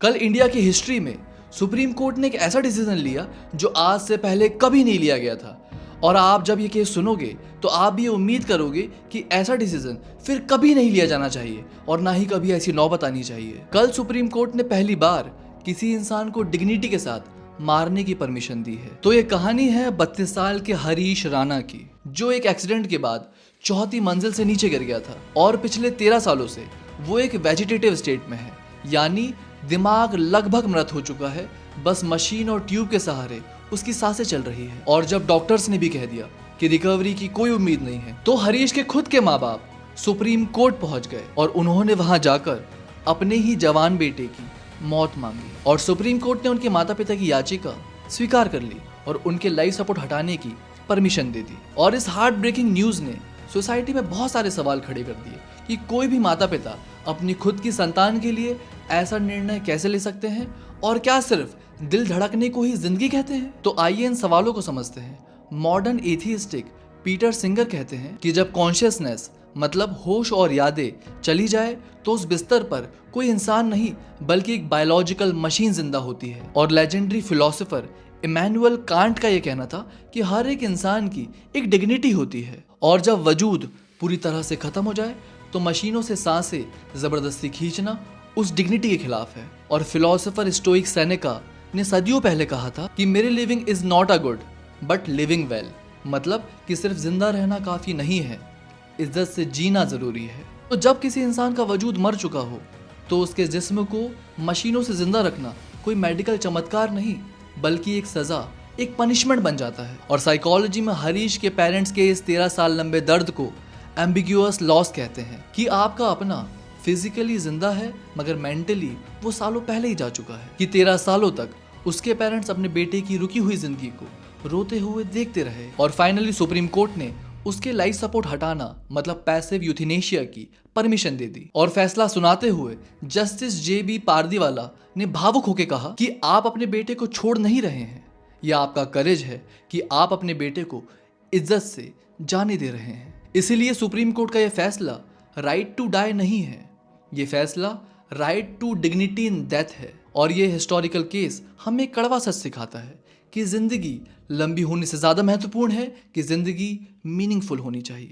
कल इंडिया की हिस्ट्री में सुप्रीम कोर्ट ने एक ऐसा डिसीजन लिया जो आज से पहले कभी नहीं लिया गया था। और आप जब ये केस सुनोगे तो आप भी ये उम्मीद करोगे कि ऐसा डिसीजन फिर कभी नहीं लिया जाना चाहिए और ना ही कभी ऐसी नौबत आनी चाहिए। कल सुप्रीम कोर्ट ने पहली बार किसी इंसान को डिग्निटी के साथ मारने की परमिशन दी है। तो ये कहानी है 32 साल के हरीश राणा की, जो एक एक्सीडेंट के बाद चौथी मंजिल से नीचे गिर गया था और पिछले 13 सालों से वो एक वेजिटेटिव स्टेट में है, यानी दिमाग लगभग मृत हो चुका है। बस मशीन और ट्यूब के सहारे उसकी सांसें चल रही है। और जब डॉक्टर्स ने भी कह दिया कि रिकवरी की कोई उम्मीद नहीं है, तो हरीश के खुद के माँ बाप सुप्रीम कोर्ट पहुंच गए और उन्होंने वहां जाकर अपने ही जवान बेटे की मौत मांगी। और सुप्रीम कोर्ट ने उनके माता पिता की याचिका स्वीकार कर ली और उनके लाइफ सपोर्ट हटाने की परमिशन दे दी। और इस हार्ट ब्रेकिंग न्यूज ने सोसाइटी में बहुत सारे सवाल खड़े कर दिए कि कोई भी माता पिता अपनी खुद की संतान के लिए ऐसा निर्णय कैसे ले सकते हैं, और क्या सिर्फ दिल धड़कने को ही जिंदगी कहते हैं। तो आइए इन सवालों को समझते हैं। मॉडर्न एथियस्टिक पीटर सिंगर कहते हैं कि जब कॉन्शियसनेस मतलब होश और यादें चली जाए तो उस बिस्तर पर कोई इंसान नहीं बल्कि एक बायोलॉजिकल मशीन जिंदा होती है। और लेजेंडरी फिलोसोफर इमैनुअल कांट का यह कहना था कि हर एक इंसान की एक डिग्निटी होती है और जब वजूद पूरी तरह से खत्म हो जाए तो मशीनों से सांसें जबरदस्ती खींचना उस डिग्निटी के खिलाफ है। और फिलोसोफर स्टोइक सेनेका ने सदियों पहले कहा था कि मेरे living is not a good but living well, मतलब कि सिर्फ जिंदा रहना काफी नहीं है, इज्जत से जीना जरूरी है। तो जब किसी इंसान का वजूद मर चुका हो तो उसके जिस्म को मशीनों से जिंदा रखना कोई मेडिकल चमत्कार नहीं बल्कि एक सजा, एक पनिशमेंट बन जाता है। और साइकोलॉजी में हरीश के पेरेंट्स के इस 13 साल लंबे दर्द को एम्बिग्यूअस लॉस कहते हैं कि आपका अपना फिजिकली जिंदा है मगर मेंटली वो सालों पहले ही जा चुका है। कि 13 सालों तक उसके पेरेंट्स अपने बेटे की रुकी हुई जिंदगी को रोते हुए देखते रहे और फाइनली सुप्रीम कोर्ट ने उसके लाइफ सपोर्ट हटाना मतलब पैसिव यूथेनेशिया की परमिशन दे दी। और फैसला सुनाते हुए जस्टिस JB पारदीवाला ने भावुक होकर कहा कि आप अपने बेटे को छोड़ नहीं रहे हैं, यह आपका करेज है कि आप अपने बेटे को इज्जत से जाने दे रहे हैं। इसीलिए सुप्रीम कोर्ट का यह फैसला राइट टू डाई नहीं है, ये फैसला right to dignity in death है। और ये हिस्टोरिकल केस हमें कड़वा सच सिखाता है कि जिंदगी लंबी होने से ज्यादा महत्वपूर्ण है कि जिंदगी मीनिंगफुल होनी चाहिए।